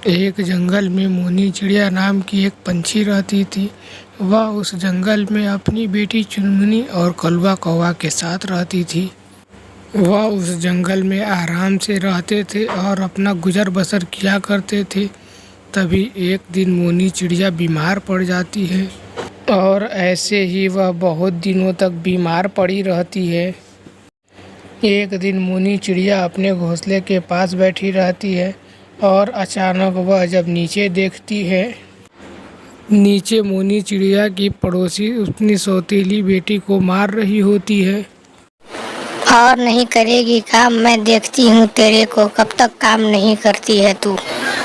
एक जंगल में मोनी चिड़िया नाम की एक पंछी रहती थी। वह उस जंगल में अपनी बेटी चुनमुनी और कलवा कौवा के साथ रहती थी। वह उस जंगल में आराम से रहते थे और अपना गुजर बसर किया करते थे। तभी एक दिन मोनी चिड़िया बीमार पड़ जाती है और ऐसे ही वह बहुत दिनों तक बीमार पड़ी रहती है। एक दिन मोनी चिड़िया अपने घोंसले के पास बैठी रहती है और अचानक वह जब नीचे देखती है, नीचे मोनी चिड़िया की पड़ोसी अपनी सौतेली बेटी को मार रही होती है। और नहीं करेगी काम? मैं देखती हूँ तेरे को, कब तक काम नहीं करती है तू।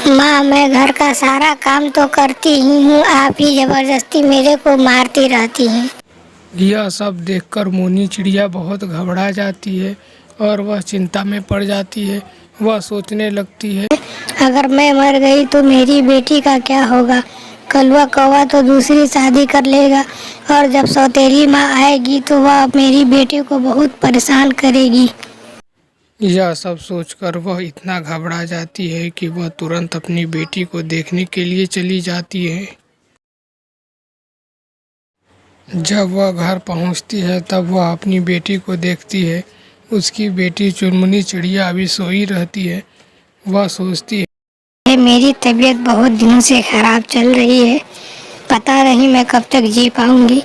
माँ, मैं घर का सारा काम तो करती ही हूँ, आप ही जबरदस्ती मेरे को मारती रहती हैं। यह सब देखकर मोनी चिड़िया बहुत घबरा जाती है और वह चिंता में पड़ जाती है। वह सोचने लगती है, अगर मैं मर गई तो मेरी बेटी का क्या होगा? कलवा कौवा तो दूसरी शादी कर लेगा और जब सौतेली माँ आएगी तो वह मेरी बेटी को बहुत परेशान करेगी। यह सब सोचकर वह इतना घबरा जाती है कि वह तुरंत अपनी बेटी को देखने के लिए चली जाती है। जब वह घर पहुंचती है तब वह अपनी बेटी को देखती है। उसकी बेटी चुनमुनी चिड़िया अभी सोई रहती है। वह सोचती है, मेरी तबीयत बहुत दिनों से खराब चल रही है, पता नहीं मैं कब तक जी पाऊंगी,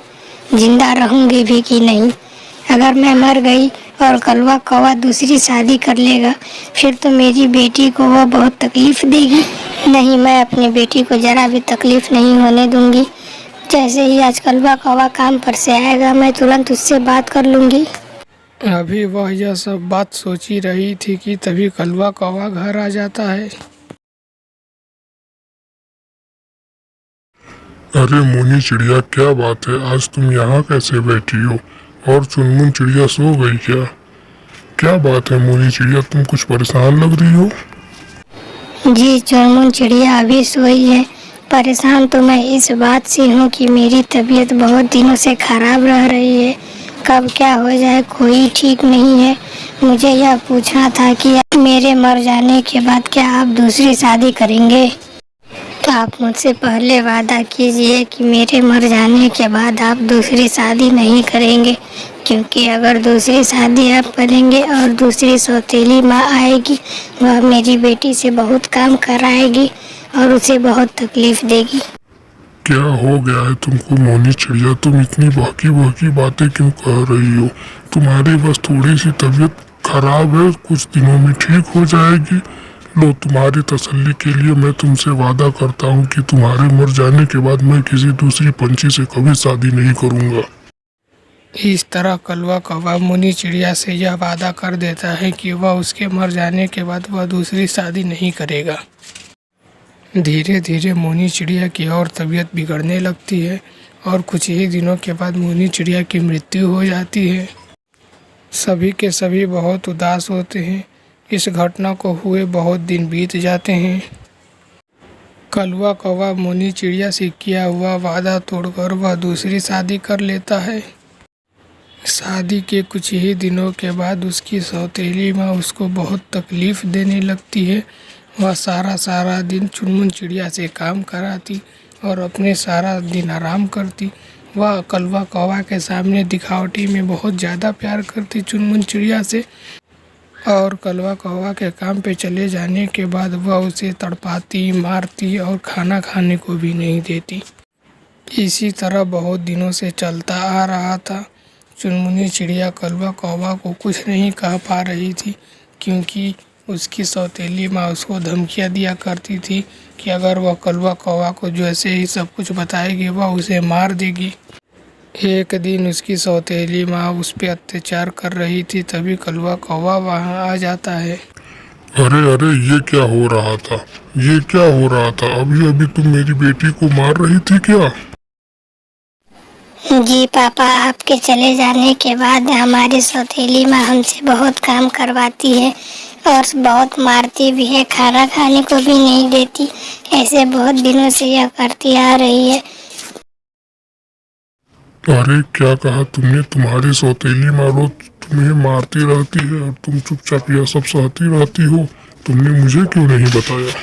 जिंदा रहूंगी भी कि नहीं। अगर मैं मर गई और कलवा कौवा दूसरी शादी कर लेगा फिर तो मेरी बेटी को वो बहुत तकलीफ देगी। नहीं, मैं अपनी बेटी को जरा भी तकलीफ नहीं होने दूंगी। जैसे ही आज कलवा कौवा काम पर से आएगा मैं तुरंत उससे बात कर लूंगी। अभी वह यह सब बात सोची रही थी कि तभी कलवा कौवा घर आ जाता है। अरे मोनी चिड़िया, क्या बात है, आज तुम यहाँ कैसे बैठी हो? और चुनमुन चिड़िया सो गई क्या? क्या बात है मोनी चिड़िया, तुम कुछ परेशान लग रही हो? जी, चुनमुन चिड़िया अभी सोई है। परेशान तो मैं इस बात से हूँ कि मेरी तबीयत बहुत दिनों से खराब रह रही है, कब क्या हो जाए कोई ठीक नहीं है। मुझे यह पूछना था कि मेरे मर जाने के बाद क्या आप दूसरी शादी करेंगे? तो आप मुझसे पहले वादा कीजिए कि मेरे मर जाने के बाद आप दूसरी शादी नहीं करेंगे, क्योंकि अगर दूसरी शादी आप करेंगे और दूसरी सौतेली माँ आएगी, वह मेरी बेटी से बहुत काम कराएगी और उसे बहुत तकलीफ देगी। क्या हो गया है तुमको मोनी चिड़िया? तुम इतनी बहकी बातें क्यों कह रही हो? तुम्हारी बस थोड़ी सी तबीयत खराब है, कुछ दिनों में ठीक हो जाएगी। लो, तुम्हारी तसल्ली के लिए मैं तुमसे वादा करता हूँ कि तुम्हारे मर जाने के बाद मैं किसी दूसरी पंछी से कभी शादी नहीं करूँगा। इस तरह कलवा कौवा मोनी चिड़िया से यह वादा कर देता है कि वह उसके मर जाने के बाद वह दूसरी शादी नहीं करेगा। धीरे धीरे मोनी चिड़िया की और तबीयत बिगड़ने लगती है और कुछ ही दिनों के बाद मोनी चिड़िया की मृत्यु हो जाती है। सभी के सभी बहुत उदास होते हैं। इस घटना को हुए बहुत दिन बीत जाते हैं। कलवा कौवा मोनी चिड़िया से किया हुआ वादा तोड़कर वह दूसरी शादी कर लेता है। शादी के कुछ ही दिनों के बाद उसकी सौतेली माँ उसको बहुत तकलीफ देने लगती है। वह सारा दिन चुनमुन चिड़िया से काम कराती और अपने सारा दिन आराम करती। वह कलवा कौवा के सामने दिखावटी में बहुत ज़्यादा प्यार करती चुनमुन चिड़िया से, और कलवा कौवा के काम पे चले जाने के बाद वह उसे तड़पाती, मारती और खाना खाने को भी नहीं देती। इसी तरह बहुत दिनों से चलता आ रहा था। चुनमुनी चिड़िया कलवा कौवा को कुछ नहीं कह पा रही थी, क्योंकि उसकी सौतेली माँ उसको धमकियाँ दिया करती थी कि अगर वह कलवा कौवा को जैसे ही सब कुछ बताएगी वह उसे मार देगी। एक दिन उसकी सौतेली माँ उस पर अत्याचार कर रही थी, तभी कलवा कौवा वहाँ आ जाता है। अरे अरे, ये क्या हो रहा था? ये क्या हो रहा था? अभी अभी तुम मेरी बेटी को मार रही थी क्या? जी पापा, आपके चले जाने के बाद हमारी सौतेली माँ हमसे बहुत काम करवाती है और बहुत मारती भी है, खाना खाने को भी नहीं देती। ऐसे बहुत दिनों से यह करती आ रही है। अरे क्या कहा तुमने? तुम्हारी सौतेली माँ रोज तुम्हें मारती रहती है और तुम चुपचाप यह सब सहती रहती हो? तुमने मुझे क्यों नहीं बताया?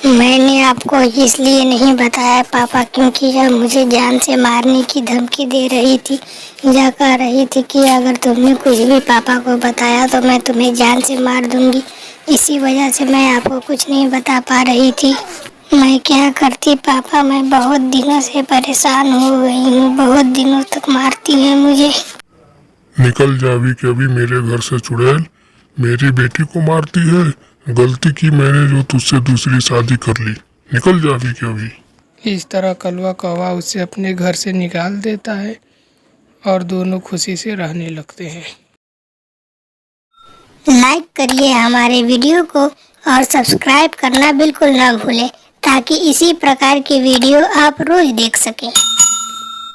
मैंने आपको इसलिए नहीं बताया पापा, क्योंकि यह मुझे जान से मारने की धमकी दे रही थी। यह कह रही थी कि अगर तुमने कुछ भी पापा को बताया तो मैं तुम्हें जान से मार दूंगी। इसी वजह से मैं आपको कुछ नहीं बता पा रही थी। मैं क्या करती पापा, मैं बहुत दिनों से परेशान हो गई हूँ, बहुत दिनों तक मारती हैं मुझे। निकल जा अभी के अभी मेरे घर से चुड़ैल। मेरी बेटी को मारती है। गलती की मैंने जो तुझसे दूसरी शादी कर ली। निकल जा अभी के अभी। इस तरह कलवा कौवा उसे अपने घर से निकाल देता है और दोनों खुशी से रहने लगते हैं। लाइक करिए हमारे वीडियो को और सब्सक्राइब करना बिल्कुल ना भूलें, ताकि इसी प्रकार की वीडियो आप रोज देख सकें।